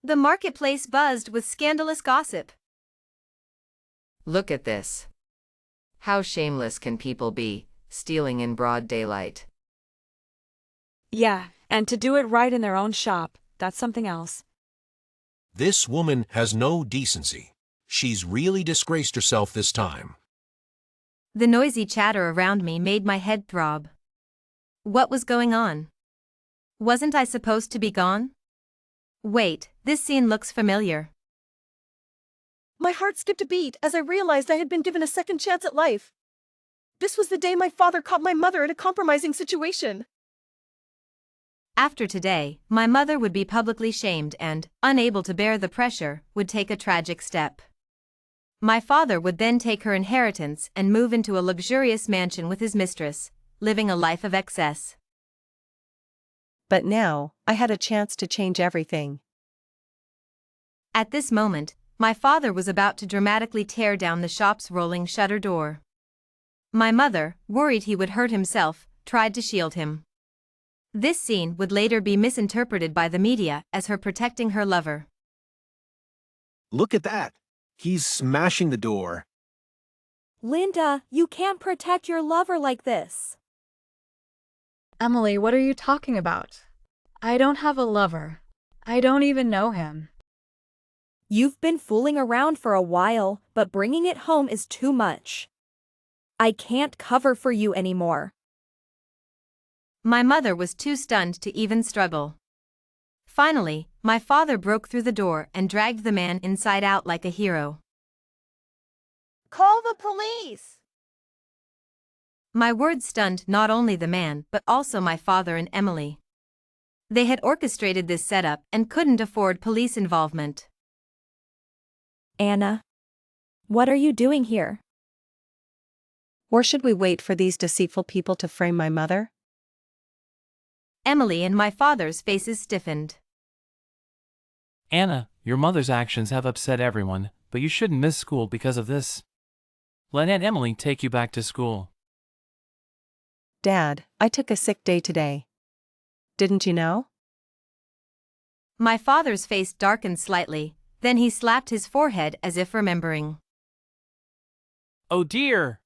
The marketplace buzzed with scandalous gossip. Look at this. How shameless can people be, stealing in broad daylight? Yeah, and to do it right in their own shop, that's something else. This woman has no decency. She's really disgraced herself this time. The noisy chatter around me made my head throb. What was going on? Wasn't I supposed to be gone? Wait, this scene looks familiar. My heart skipped a beat as I realized I had been given a second chance at life. This was the day my father caught my mother in a compromising situation. After today, my mother would be publicly shamed and, unable to bear the pressure, would take a tragic step. My father would then take her inheritance and move into a luxurious mansion with his mistress, living a life of excess. But now, I had a chance to change everything. At this moment, my father was about to dramatically tear down the shop's rolling shutter door. My mother, worried he would hurt himself, tried to shield him. This scene would later be misinterpreted by the media as her protecting her lover. Look at that. He's smashing the door. Linda, you can't protect your lover like this. Emily, what are you talking about? I don't have a lover. I don't even know him. You've been fooling around for a while, but bringing it home is too much. I can't cover for you anymore. My mother was too stunned to even struggle. Finally, my father broke through the door and dragged the man inside out like a hero. Call the police! My words stunned not only the man but also my father and Emily. They had orchestrated this setup and couldn't afford police involvement. Anna, what are you doing here? Or should we wait for these deceitful people to frame my mother? Emily and my father's faces stiffened. Anna, your mother's actions have upset everyone, but you shouldn't miss school because of this. Let Aunt Emily take you back to school. Dad, I took a sick day today. Didn't you know? My father's face darkened slightly, then he slapped his forehead as if remembering. Oh dear!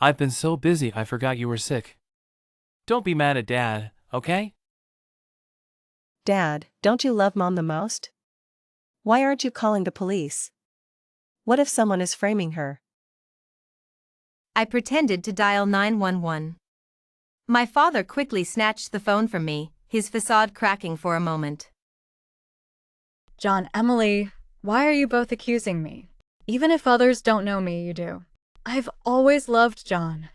I've been so busy I forgot you were sick. Don't be mad at Dad, okay? Dad, don't you love Mom the most? Why aren't you calling the police? What if someone is framing her? I pretended to dial 911. My father quickly snatched the phone from me, his facade cracking for a moment. John, Emily, why are you both accusing me? Even if others don't know me, you do. I've always loved John.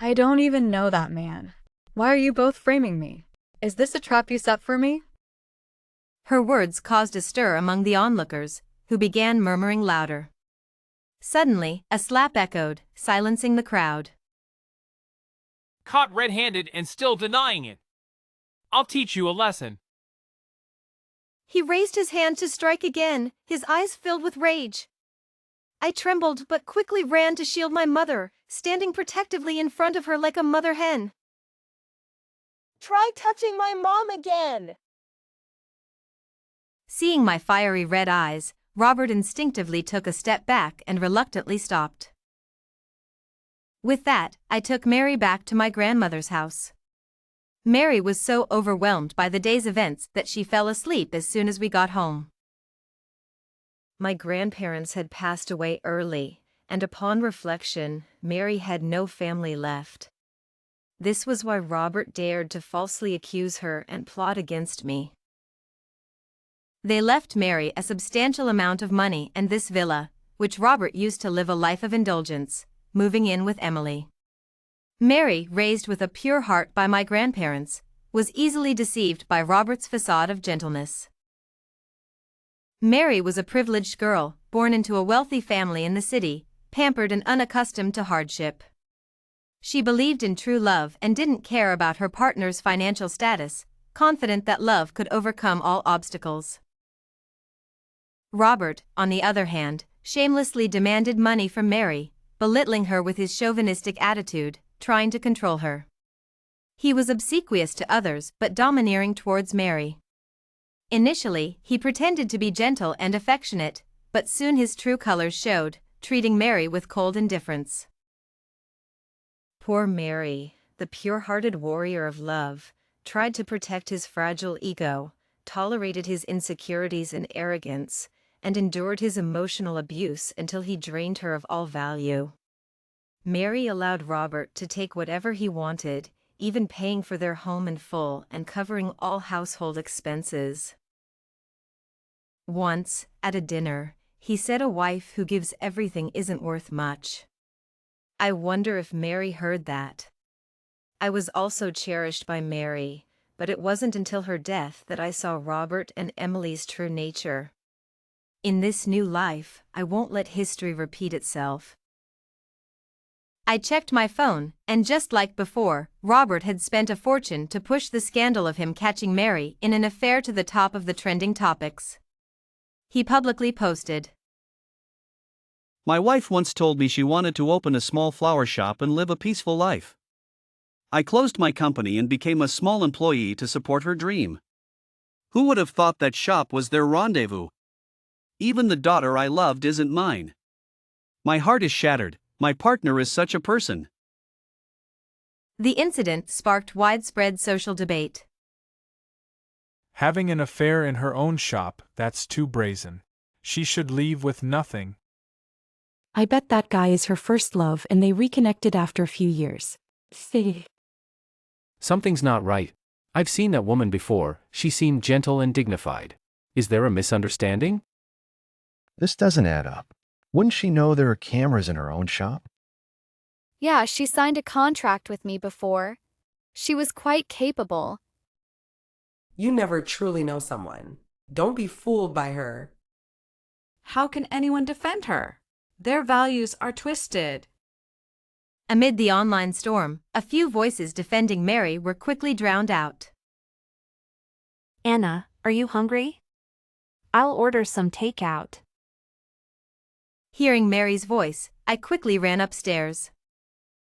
I don't even know that man. Why are you both framing me? Is this a trap you set for me? Her words caused a stir among the onlookers, who began murmuring louder. Suddenly, a slap echoed, silencing the crowd. Caught red-handed and still denying it. I'll teach you a lesson. He raised his hand to strike again, his eyes filled with rage. I trembled but quickly ran to shield my mother, standing protectively in front of her like a mother hen. Try touching my mom again! Seeing my fiery red eyes, Robert instinctively took a step back and reluctantly stopped. With that, I took Mary back to my grandmother's house. Mary was so overwhelmed by the day's events that she fell asleep as soon as we got home. My grandparents had passed away early, and upon reflection, Mary had no family left. This was why Robert dared to falsely accuse her and plot against me. They left Mary a substantial amount of money and this villa, which Robert used to live a life of indulgence, moving in with Emily. Mary, raised with a pure heart by my grandparents, was easily deceived by Robert's facade of gentleness. Mary was a privileged girl, born into a wealthy family in the city, pampered and unaccustomed to hardship. She believed in true love and didn't care about her partner's financial status, confident that love could overcome all obstacles. Robert, on the other hand, shamelessly demanded money from Mary, belittling her with his chauvinistic attitude, trying to control her. He was obsequious to others but domineering towards Mary. Initially, he pretended to be gentle and affectionate, but soon his true colors showed, treating Mary with cold indifference. Poor Mary, the pure-hearted warrior of love, tried to protect his fragile ego, tolerated his insecurities and arrogance, and endured his emotional abuse until he drained her of all value. Mary allowed Robert to take whatever he wanted, even paying for their home in full and covering all household expenses. Once, at a dinner, he said a wife who gives everything isn't worth much. I wonder if Mary heard that. I was also cherished by Mary, but it wasn't until her death that I saw Robert and Emily's true nature. In this new life, I won't let history repeat itself. I checked my phone, and just like before, Robert had spent a fortune to push the scandal of him catching Mary in an affair to the top of the trending topics. He publicly posted, "My wife once told me she wanted to open a small flower shop and live a peaceful life. I closed my company and became a small employee to support her dream. Who would have thought that shop was their rendezvous? Even the daughter I loved isn't mine. My heart is shattered, my partner is such a person." The incident sparked widespread social debate. Having an affair in her own shop, that's too brazen. She should leave with nothing. I bet that guy is her first love and they reconnected after a few years. See. Something's not right. I've seen that woman before, she seemed gentle and dignified. Is there a misunderstanding? This doesn't add up. Wouldn't she know there are cameras in her own shop? Yeah, she signed a contract with me before. She was quite capable. You never truly know someone. Don't be fooled by her. How can anyone defend her? Their values are twisted. Amid the online storm, a few voices defending Mary were quickly drowned out. Anna, are you hungry? I'll order some takeout. Hearing Mary's voice, I quickly ran upstairs.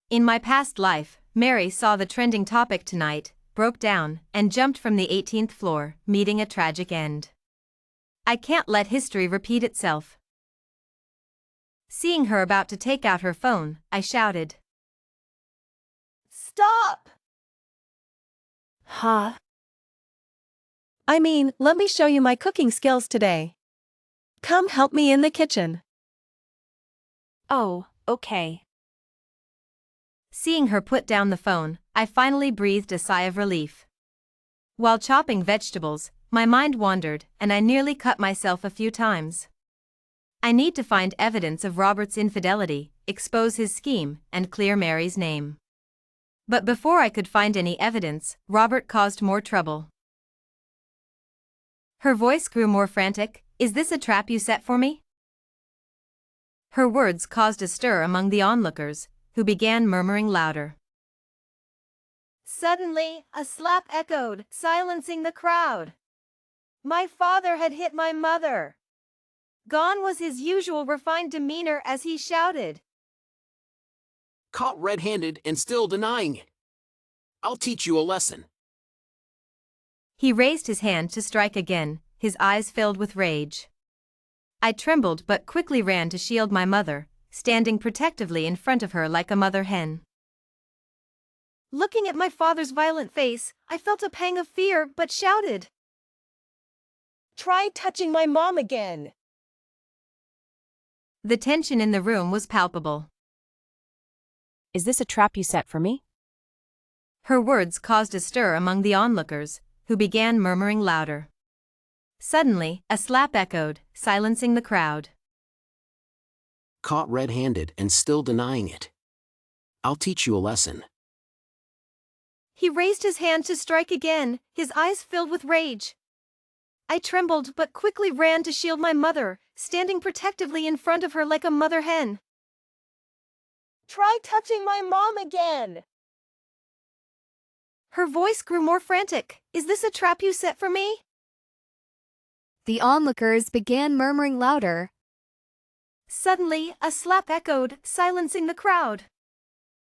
In my past life, Mary saw the trending topic tonight, broke down, and jumped from the 18th floor, meeting a tragic end. I can't let history repeat itself. Seeing her about to take out her phone, I shouted, Stop! Huh? I mean, let me show you my cooking skills today. Come help me in the kitchen. Oh, okay. Seeing her put down the phone, I finally breathed a sigh of relief. While chopping vegetables, my mind wandered, and I nearly cut myself a few times. I need to find evidence of Robert's infidelity, expose his scheme, and clear Mary's name. But before I could find any evidence, Robert caused more trouble. Her voice grew more frantic. Is this a trap you set for me? Her words caused a stir among the onlookers, who began murmuring louder. Suddenly, a slap echoed, silencing the crowd. My father had hit my mother. Gone was his usual refined demeanor as he shouted. Caught red-handed and still denying it. I'll teach you a lesson. He raised his hand to strike again, his eyes filled with rage. I trembled but quickly ran to shield my mother, standing protectively in front of her like a mother hen. Looking at my father's violent face, I felt a pang of fear but shouted. Try touching my mom again. The tension in the room was palpable. Is this a trap you set for me? Her words caused a stir among the onlookers, who began murmuring louder. Suddenly, a slap echoed, silencing the crowd. Caught red-handed and still denying it. I'll teach you a lesson. He raised his hand to strike again, his eyes filled with rage. I trembled but quickly ran to shield my mother, standing protectively in front of her like a mother hen. Try touching my mom again. Her voice grew more frantic. Is this a trap you set for me? The onlookers began murmuring louder. Suddenly, a slap echoed, silencing the crowd.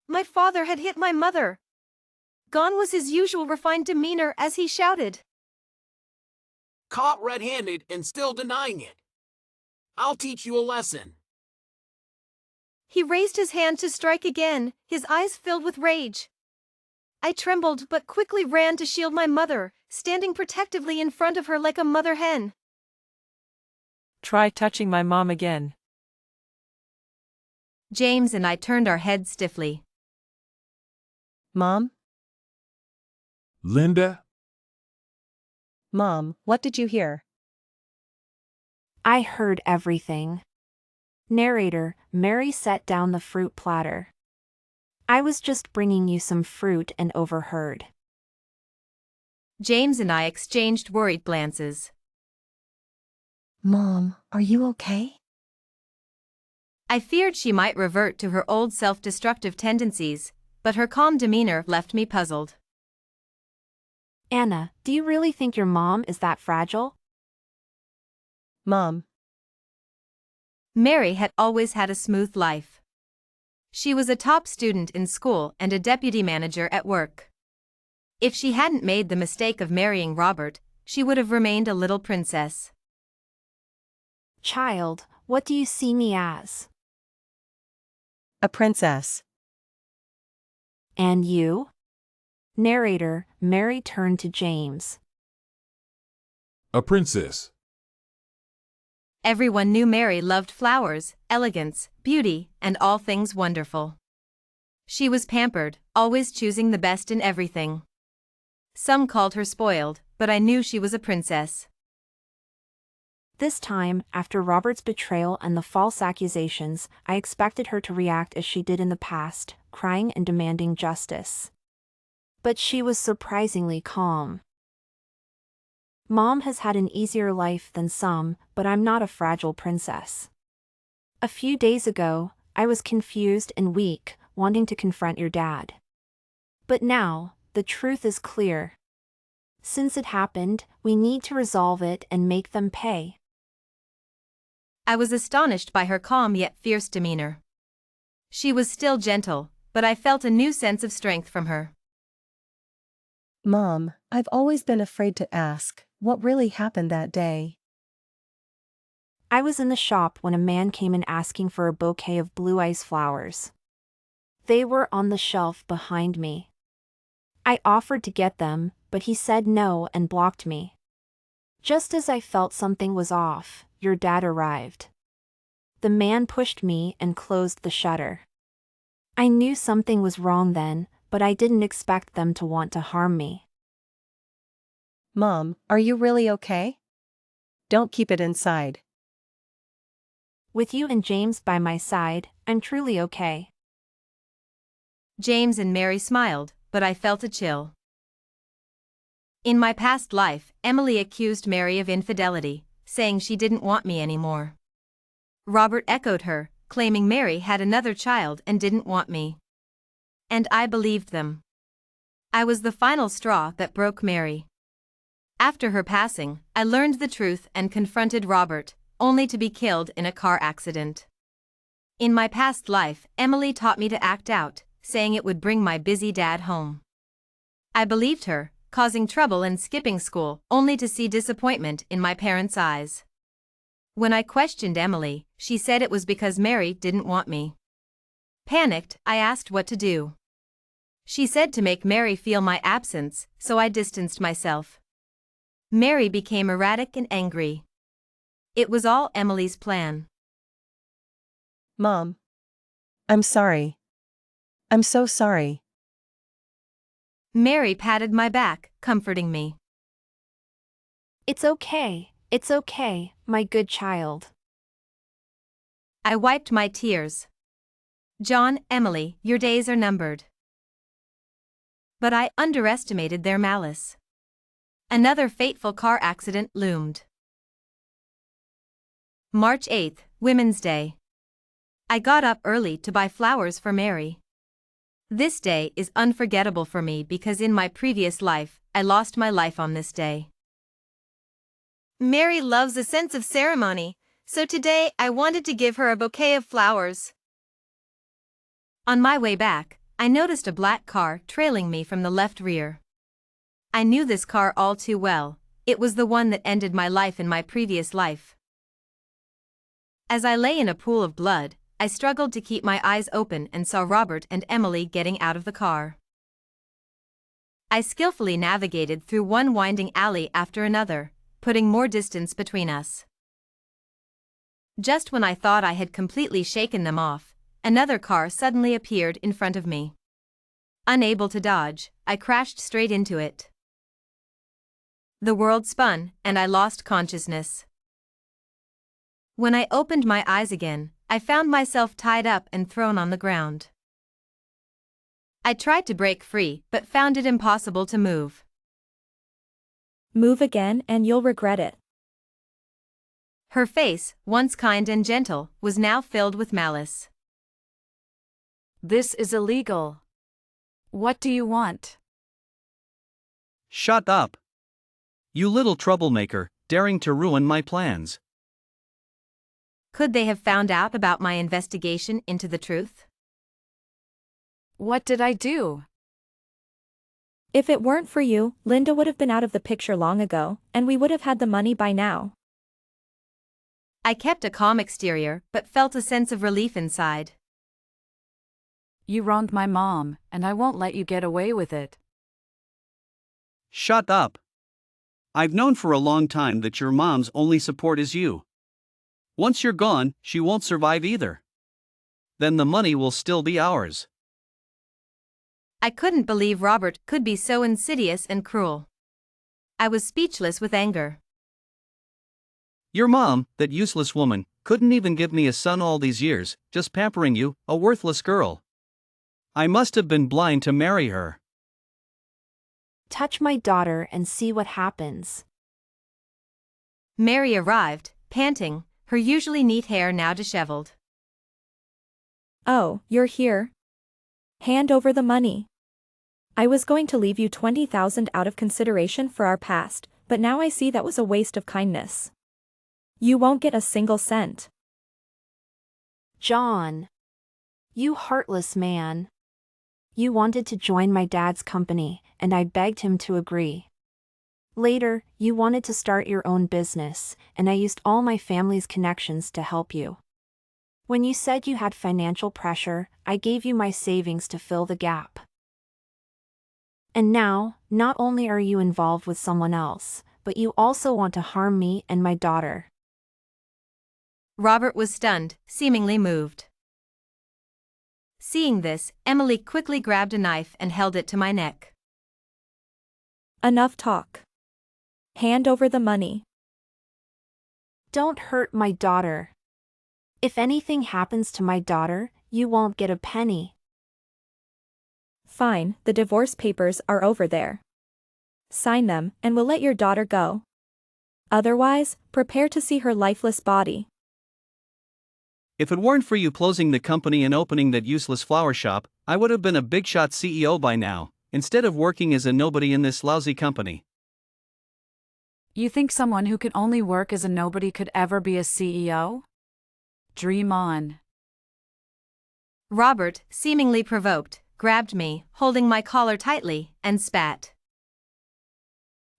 My father had hit my mother. Gone was his usual refined demeanor as he shouted. Caught red-handed and still denying it. I'll teach you a lesson. He raised his hand to strike again, his eyes filled with rage. I trembled but quickly ran to shield my mother, standing protectively in front of her like a mother hen. Try touching my mom again. James and I turned our heads stiffly. Mom? Linda? Mom, what did you hear? I heard everything. Narrator, Mary set down the fruit platter. I was just bringing you some fruit and overheard. James and I exchanged worried glances. Mom, are you okay? I feared she might revert to her old self-destructive tendencies, but her calm demeanor left me puzzled. Anna, do you really think your mom is that fragile? Mom. Mary had always had a smooth life. She was a top student in school and a deputy manager at work. If she hadn't made the mistake of marrying Robert, she would have remained a little princess. Child, what do you see me as? A princess. And you? Narrator, Mary turned to James. A princess. Everyone knew Mary loved flowers, elegance, beauty, and all things wonderful. She was pampered, always choosing the best in everything. Some called her spoiled, but I knew she was a princess. This time, after Robert's betrayal and the false accusations, I expected her to react as she did in the past, crying and demanding justice. But she was surprisingly calm. Mom has had an easier life than some, but I'm not a fragile princess. A few days ago, I was confused and weak, wanting to confront your dad. But now, the truth is clear. Since it happened, we need to resolve it and make them pay. I was astonished by her calm yet fierce demeanor. She was still gentle, but I felt a new sense of strength from her. Mom, I've always been afraid to ask, what really happened that day? I was in the shop when a man came in asking for a bouquet of blue ice flowers. They were on the shelf behind me. I offered to get them, but he said no and blocked me. Just as I felt something was off, your dad arrived. The man pushed me and closed the shutter. I knew something was wrong then, but I didn't expect them to want to harm me. Mom, are you really okay? Don't keep it inside. With you and James by my side, I'm truly okay. James and Mary smiled, but I felt a chill. In my past life, Emily accused Mary of infidelity, saying she didn't want me anymore. Robert echoed her, claiming Mary had another child and didn't want me. And I believed them. I was the final straw that broke Mary. After her passing, I learned the truth and confronted Robert, only to be killed in a car accident. In my past life, Emily taught me to act out, saying it would bring my busy dad home. I believed her, causing trouble and skipping school, only to see disappointment in my parents' eyes. When I questioned Emily, she said it was because Mary didn't want me. Panicked, I asked what to do. She said to make Mary feel my absence, so I distanced myself. Mary became erratic and angry. It was all Emily's plan. Mom. I'm sorry. I'm so sorry. Mary patted my back, comforting me. It's okay, my good child. I wiped my tears. John, Emily, your days are numbered. But I underestimated their malice. Another fateful car accident loomed. March 8th, Women's Day. I got up early to buy flowers for Mary. This day is unforgettable for me because in my previous life, I lost my life on this day. Mary loves a sense of ceremony, so today I wanted to give her a bouquet of flowers. On my way back, I noticed a black car trailing me from the left rear. I knew this car all too well, It was the one that ended my life in my previous life. As I lay in a pool of blood, I struggled to keep my eyes open and saw Robert and Emily getting out of the car. I skillfully navigated through one winding alley after another, putting more distance between us. Just when I thought I had completely shaken them off, another car suddenly appeared in front of me. Unable to dodge, I crashed straight into it. The world spun, and I lost consciousness. When I opened my eyes again, I found myself tied up and thrown on the ground. I tried to break free but found it impossible to move. Move again and you'll regret it. Her face, once kind and gentle, was now filled with malice. This is illegal. What do you want? Shut up. You little troublemaker, daring to ruin my plans. Could they have found out about my investigation into the truth? What did I do? If it weren't for you, Linda would have been out of the picture long ago, and we would have had the money by now. I kept a calm exterior but felt a sense of relief inside. You wronged my mom, and I won't let you get away with it. Shut up. I've known for a long time that your mom's only support is you. Once you're gone, she won't survive either. Then the money will still be ours. I couldn't believe Robert could be so insidious and cruel. I was speechless with anger. Your mom, that useless woman, couldn't even give me a son all these years, just pampering you, a worthless girl. I must have been blind to marry her. Touch my daughter and see what happens. Mary arrived, panting, her usually neat hair now disheveled. Oh, you're here? Hand over the money. I was going to leave you 20,000 out of consideration for our past, but now I see that was a waste of kindness. You won't get a single cent. John. You heartless man. You wanted to join my dad's company, and I begged him to agree. Later, you wanted to start your own business, and I used all my family's connections to help you. When you said you had financial pressure, I gave you my savings to fill the gap. And now, not only are you involved with someone else, but you also want to harm me and my daughter. Robert was stunned, seemingly moved. Seeing this, Emily quickly grabbed a knife and held it to my neck. Enough talk. Hand over the money. Don't hurt my daughter. If anything happens to my daughter, you won't get a penny. Fine, the divorce papers are over there. Sign them, and we'll let your daughter go. Otherwise, prepare to see her lifeless body. If it weren't for you closing the company and opening that useless flower shop, I would have been a big shot CEO by now, instead of working as a nobody in this lousy company. You think someone who can only work as a nobody could ever be a CEO? Dream on. Robert, seemingly provoked, grabbed me, holding my collar tightly, and spat.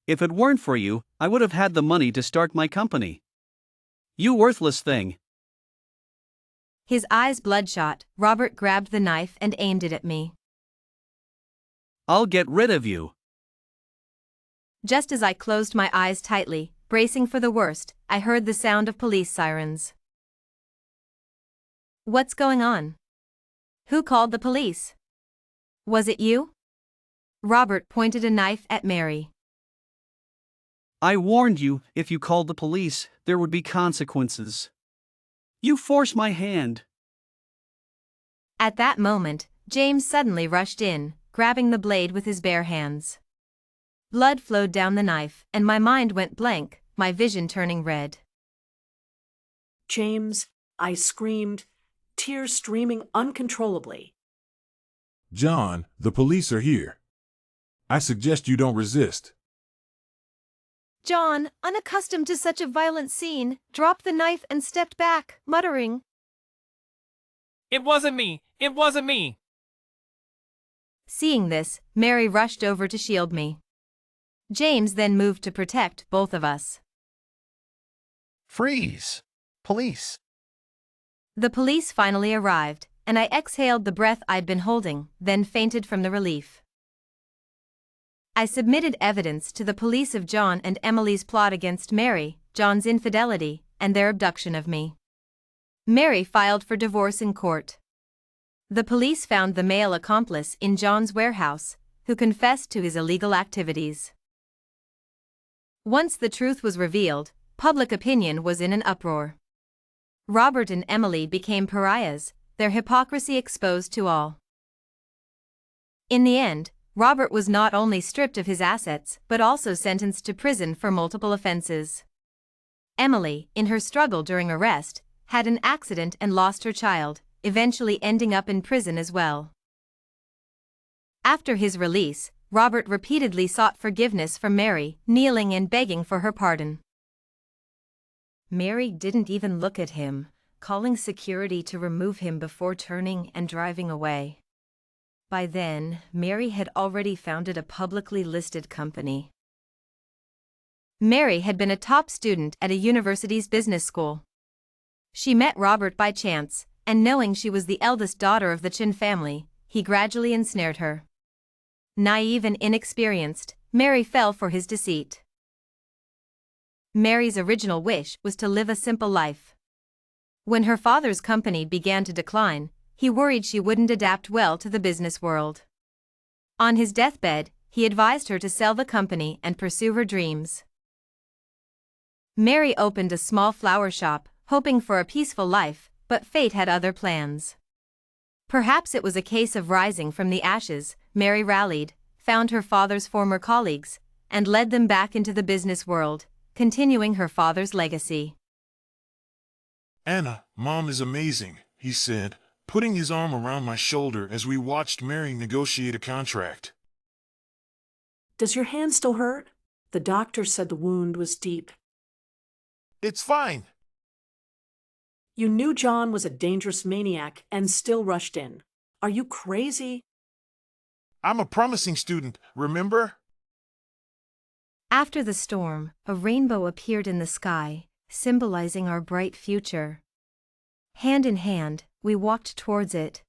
If it weren't for you, I would have had the money to start my company. You worthless thing. His eyes bloodshot, Robert grabbed the knife and aimed it at me. I'll get rid of you. Just as I closed my eyes tightly, bracing for the worst, I heard the sound of police sirens. What's going on? Who called the police? Was it you? Robert pointed a knife at Mary. I warned you, if you called the police, there would be consequences. You forced my hand. At that moment, James suddenly rushed in, grabbing the blade with his bare hands. Blood flowed down the knife, and my mind went blank, my vision turning red. James, I screamed, tears streaming uncontrollably. John, the police are here. I suggest you don't resist. John, unaccustomed to such a violent scene, dropped the knife and stepped back, muttering, It wasn't me! It wasn't me! Seeing this, Mary rushed over to shield me. James then moved to protect both of us. Freeze! Police! The police finally arrived, and I exhaled the breath I'd been holding, then fainted from the relief. I submitted evidence to the police of John and Emily's plot against Mary, John's infidelity, and their abduction of me. Mary filed for divorce in court. The police found the male accomplice in John's warehouse, who confessed to his illegal activities. Once the truth was revealed, public opinion was in an uproar. Robert and Emily became pariahs, their hypocrisy exposed to all. In the end, Robert was not only stripped of his assets but also sentenced to prison for multiple offenses. Emily, in her struggle during arrest, had an accident and lost her child, eventually ending up in prison as well. After his release, Robert repeatedly sought forgiveness from Mary, kneeling and begging for her pardon. Mary didn't even look at him, calling security to remove him before turning and driving away. By then, Mary had already founded a publicly listed company. Mary had been a top student at a university's business school. She met Robert by chance, and knowing she was the eldest daughter of the Chin family, he gradually ensnared her. Naive and inexperienced, Mary fell for his deceit. Mary's original wish was to live a simple life. When her father's company began to decline, he worried she wouldn't adapt well to the business world. On his deathbed, he advised her to sell the company and pursue her dreams. Mary opened a small flower shop, hoping for a peaceful life, but fate had other plans. Perhaps it was a case of rising from the ashes. Mary rallied, found her father's former colleagues, and led them back into the business world, continuing her father's legacy. "Anna, Mom is amazing," he said, putting his arm around my shoulder as we watched Mary negotiate a contract. Does your hand still hurt? The doctor said the wound was deep. It's fine. You knew John was a dangerous maniac and still rushed in. Are you crazy? I'm a promising student, remember? After the storm, a rainbow appeared in the sky, symbolizing our bright future. Hand in hand, we walked towards it,